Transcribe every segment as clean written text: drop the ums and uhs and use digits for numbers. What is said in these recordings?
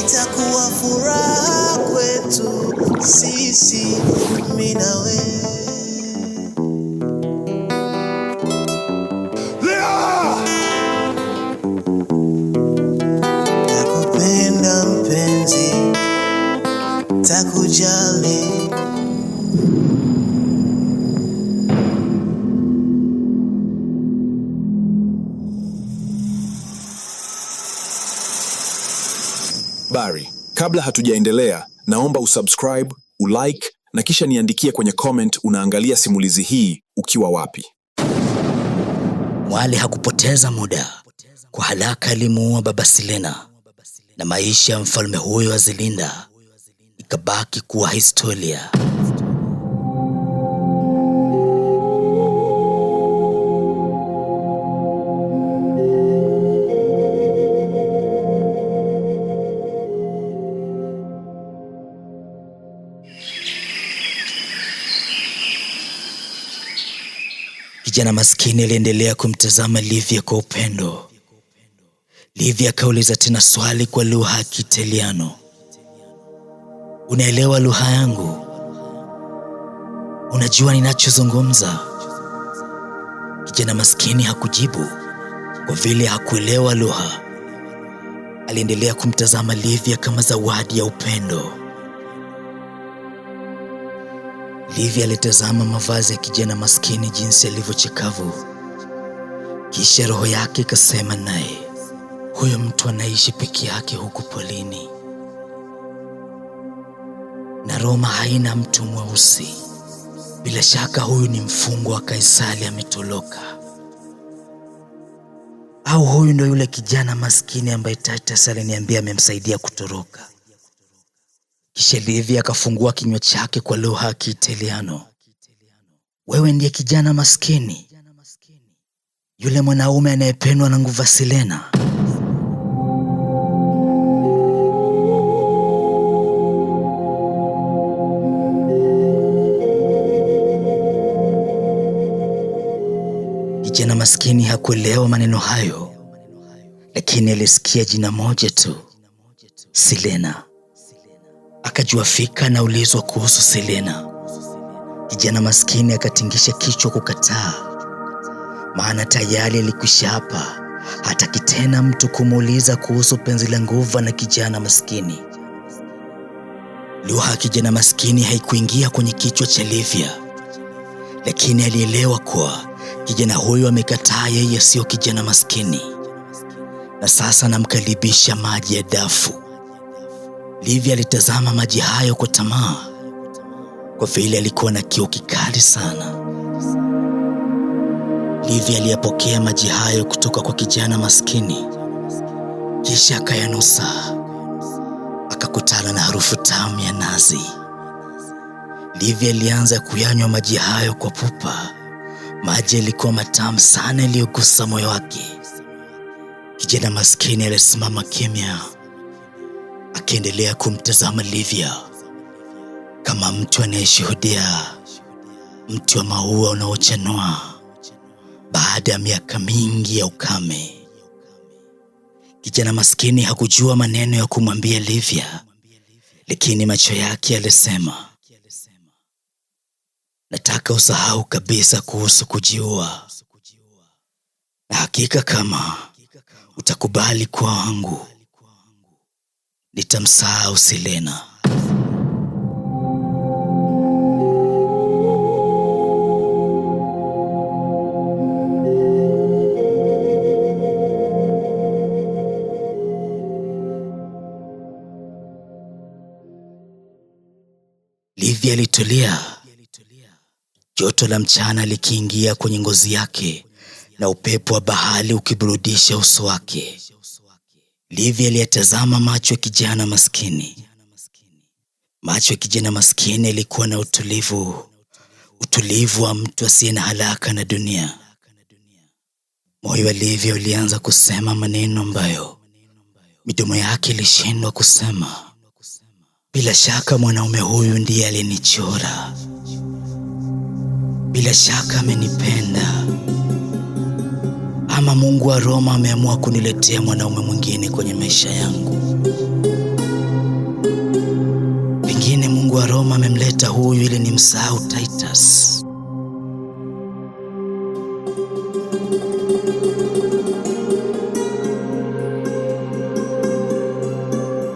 itakuwa furaha kwetu sisi, mimi na wewe. Nakupenda mpenzi, takujali. Barry, kabla hatujaendelea, naomba usubscribe, ulike na kisha niandikie kwenye comment unaangalia simulizi hii ukiwa wapi. Mwale hakupoteza muda. Kwa haraka alimuua baba Silena, na maisha ya mfalme huyo wa Zilinda ikabaki kuwa historia. Kijana maskini aliendelea kumtazama Livia kwa upendo. Livia akauliza tena swali kwa lugha ya Kiitaliano. Unaelewa lugha yangu? Unajua ninachozungumza? Kijana maskini hakujibu kwa vile hakuelewa lugha. Aliendelea kumtazama Livia kama zawadi ya upendo. Livia alitazama mavazi ya kijana maskini jinsi yalivyochakavu. Kisha roho yake ikasema naye, huyo mtu anaishi peke yake huku polini, na Roma haina mtu mweusi. Bila shaka huyu ni mfungwa wa Kaisari ametoroka. Au huyu ndo yule kijana maskini ambaye Titus aliniambia amemsaidia kutoroka. Kisha Livia akafungua kinywa chake kwa lugha ya Kiitaliano. Wewe ndiye kijana maskini, yule mwanaume anayependwa na nguva Silena? Kijana maskini hakuelewa maneno hayo, lakini alisikia jina moja tu, Silena. Akajua fika anaulizwa kuhusu Silena. Kijana maskini akatingisha kichwa kukataa, maana tayari alikwisha hapa hataki tena mtu kumuuliza kuhusu penzi la nguva na kijana maskini. Lugha ya kijana maskini haikuingia kwenye kichwa cha Livia, lakini alielewa kuwa kijana huyo amekataa yeye sio kijana maskini, na sasa anamkaribisha maji ya dafu. Livia alitazama maji hayo kwa tamaa, kwa vile alikuwa na kiu kikali sana. Livia aliyapokea maji hayo kutoka kwa kijana maskini, kisha akayanusa. Akakutana na harufu tamu ya nazi. Livia alianza kuyanywa maji hayo kwa pupa. Maji yalikuwa matamu sana yaliyogusa moyo wake. Kijana maskini alisimama kimya, akiendelea kumtazama Livia kama mtu anayeshuhudia mti wa maua unaochanua baada ya miaka mingi ya ukame. Kijana maskini hakujua maneno ya kumwambia Livia, lakini macho yake yalisema, nataka usahau kabisa kuhusu kujiua, na hakika kama utakubali kuwa wangu, nitamsahau Silena. Livia alitulia, joto la mchana likiingia kwenye ngozi yake na upepo wa bahari ukiburudisha uso wake. Livia aliyatazama macho ya kijana maskini. Macho ya kijana maskini yalikuwa na utulivu wa mtu asiye na haraka na dunia. Moyo wa Livia ulianza kusema maneno ambayo midomo yake ilishindwa kusema. Bila shaka mwanaume huyu ndiye alinichora. Bila shaka amenipenda. Ama Mungu wa Roma ameamua kuniletea mwanaume mwingine kwenye maisha yangu. huyu ili nimsahau Titus.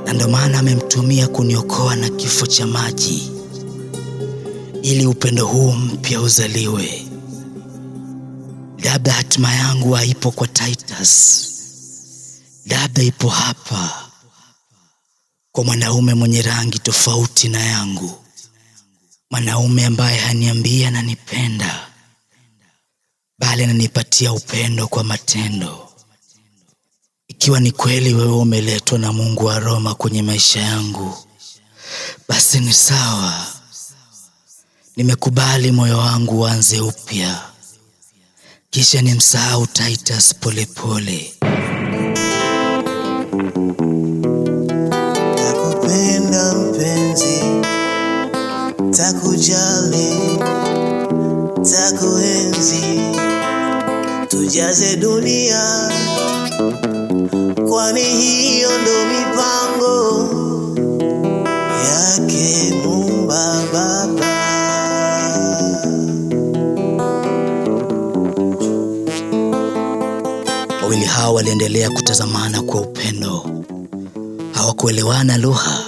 Na ndio maana amemtumia kuniokoa na kifo cha maji, ili upendo huu mpya uzaliwe. Labda hatima yangu haipo kwa Titus, labda ipo hapa kwa mwanaume mwenye rangi tofauti na yangu, mwanaume ambaye haniambia ananipenda, bali ananipatia upendo kwa matendo. Ikiwa ni kweli wewe umeletwa na Mungu wa Roma kwenye maisha yangu, basi ni sawa. Nimekubali moyo wangu uanze upya, kisha nimsahau Titus polepole. Nakupenda mpenzi, takujali, takuenzi, tujaze dunia, kwani hiyo ndo mipango yake Muumba Baba. Wawili hao waliendelea kutazamana kwa upendo. Hawakuelewana lugha,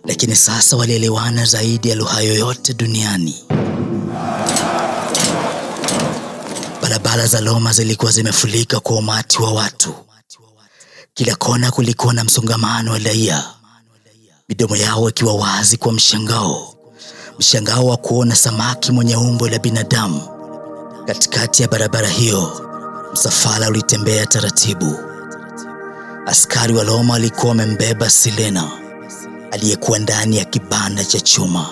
lakini sasa walielewana zaidi ya lugha yoyote duniani. Barabara za Roma zilikuwa zimefurika kwa umati wa watu. Kila kona kulikuwa na msongamano wa raia, midomo yao ikiwa wazi kwa mshangao wa kuona samaki mwenye umbo la binadamu. Katikati ya barabara hiyo, msafara ulitembea taratibu. Askari wa Roma walikuwa wamembeba Silena, aliyekuwa ndani ya kibanda cha chuma.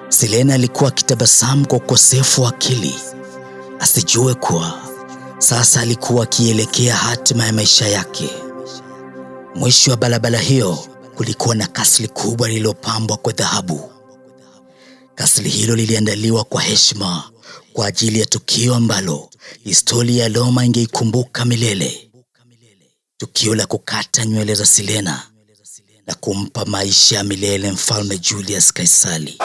Silena alikuwa akitabasamu kwa ukosefu wa akili, asijue kuwa sasa alikuwa akielekea hatima ya maisha yake. Mwisho wa barabara hiyo kulikuwa na kasri kubwa lililopambwa kwa dhahabu. Kasri hilo liliandaliwa kwa heshima kwa ajili ya tukio ambalo historia ya Roma ingeikumbuka milele. Tukio la kukata nywele za Silena na kumpa maisha ya milele Mfalme Julius Kaisari.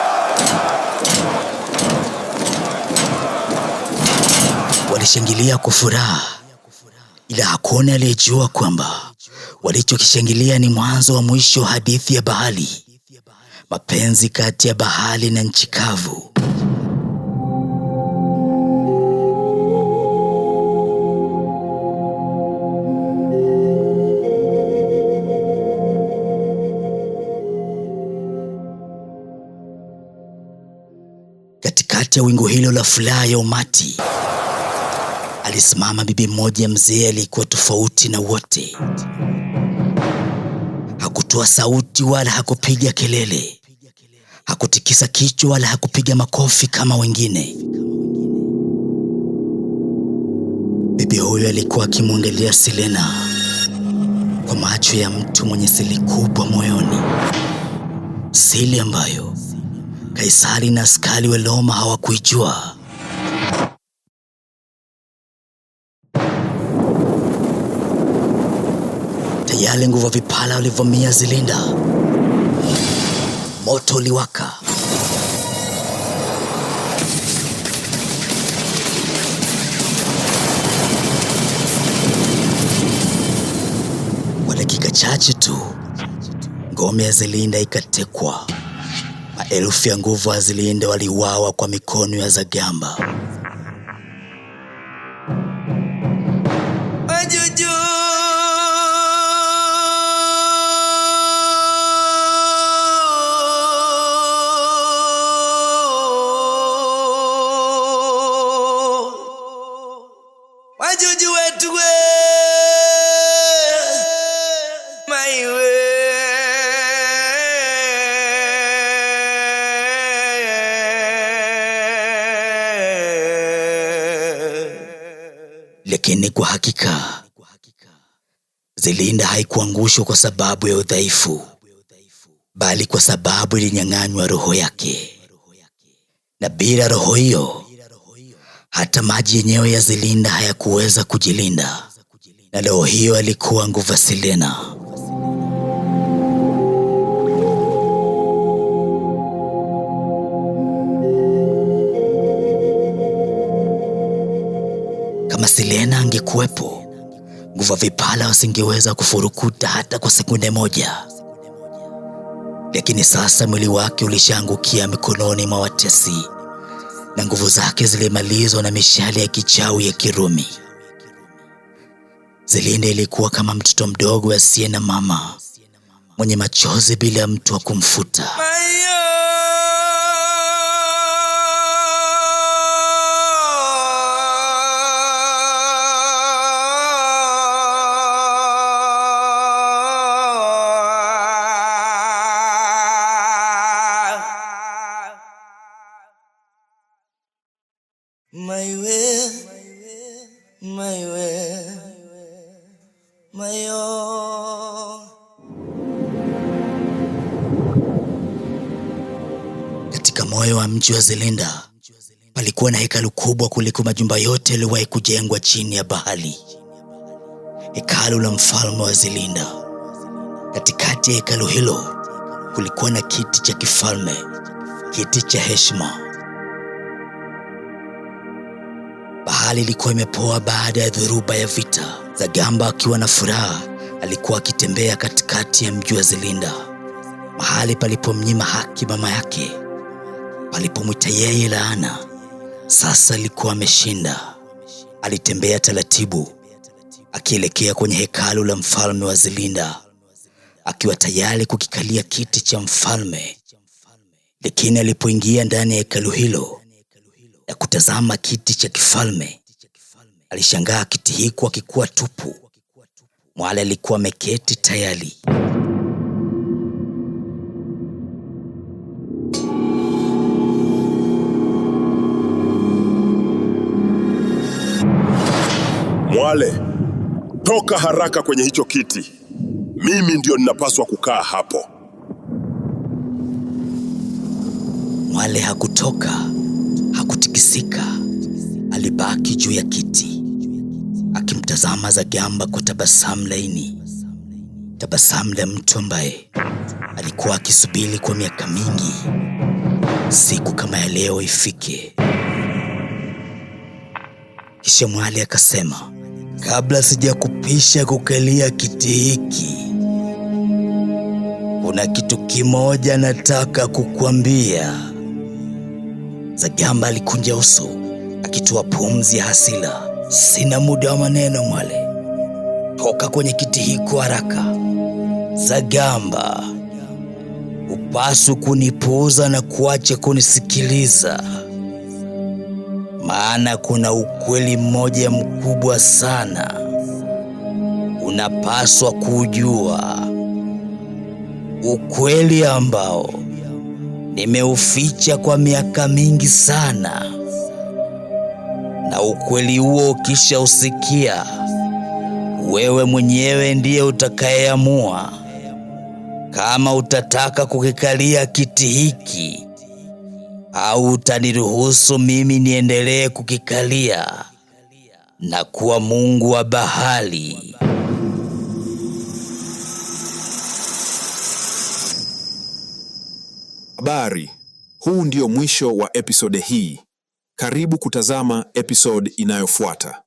Walishangilia kwa furaha, ila hakuna aliyejua kwamba walichokishangilia ni mwanzo wa mwisho wa hadithi ya bahari, mapenzi kati ya bahari na nchi kavu. Katikati ya wingu hilo la furaha ya umati, alisimama bibi mmoja mzee aliyekuwa tofauti na wote. Hakutoa sauti wala hakupiga kelele, hakutikisa kichwa wala hakupiga makofi kama wengine. Bibi huyo alikuwa akimwangalia Silena kwa macho ya mtu mwenye siri kubwa moyoni, siri ambayo Kaisari na askari wa Roma hawakuijua. Tayari nguvu ya vipala walivamia Zilinda. Moto uliwaka. Kwa dakika chache tu, ngome ya Zilinda ikatekwa. Maelfu ya nguvu wa Zilinda waliuawa kwa mikono ya Zagamba. Wajuju, wajuju wetu we, maiwe. Lakini kwa hakika Zilinda haikuangushwa kwa sababu ya udhaifu, bali kwa sababu ilinyang'anywa roho yake. Na bila roho hiyo, hata maji yenyewe ya Zilinda hayakuweza kujilinda. Na roho hiyo alikuwa nguvu ya Silena. angekuwepo, nguvu vipala wasingeweza kufurukuta hata kwa sekunde moja. Lakini sasa mwili wake ulishaangukia mikononi mwa watesi, na nguvu zake zilimalizwa na mishale ya kichawi ya Kirumi. Zelinda ilikuwa kama mtoto mdogo asiye na mama, mwenye machozi bila mtu wa kumfuta. My way, my way, my own. Katika moyo wa mji wa Zelinda palikuwa na hekalu kubwa kuliko majumba yote yaliyowahi kujengwa chini ya bahari. Hekalu la mfalme wa Zelinda. Katikati ya hekalu hilo kulikuwa na kiti cha kifalme, kiti cha heshima. Bahari ilikuwa imepoa baada ya dhoruba ya vita. Zagamba akiwa na furaha alikuwa akitembea katikati ya mji wa Zelinda, mahali palipomnyima haki mama yake, palipomwita yeye laana. Sasa alikuwa ameshinda. Alitembea taratibu akielekea kwenye hekalu la mfalme wa Zelinda, akiwa tayari kukikalia kiti cha mfalme. Lakini alipoingia ndani ya hekalu hilo na kutazama kiti cha kifalme, alishangaa kiti hiko hakikuwa tupu. Mwale alikuwa ameketi tayari. Mwale, toka haraka kwenye hicho kiti. Mimi ndio ninapaswa kukaa hapo. Mwale hakutoka, hakutikisika. Alibaki juu ya kiti, akimtazama Zagamba kwa tabasamu laini, tabasamu la mtu ambaye alikuwa akisubiri kwa miaka mingi siku kama ya leo ifike. Kisha Mwale akasema, kabla sijakupisha kukalia kiti hiki, kuna kitu kimoja nataka kukuambia. Zagamba alikunja uso, akitoa pumzi ya hasira. Sina muda wa maneno Mwale, toka kwenye kiti hiko haraka. Zagamba, upaswi kunipuuza na kuacha kunisikiliza, maana kuna ukweli mmoja mkubwa sana unapaswa kujua, ukweli ambao nimeuficha kwa miaka mingi sana. Na ukweli huo kisha usikia, wewe mwenyewe ndiye utakayeamua kama utataka kukikalia kiti hiki au utaniruhusu mimi niendelee kukikalia na kuwa Mungu wa bahari. Habari, huu ndio mwisho wa episode hii. Karibu kutazama episode inayofuata.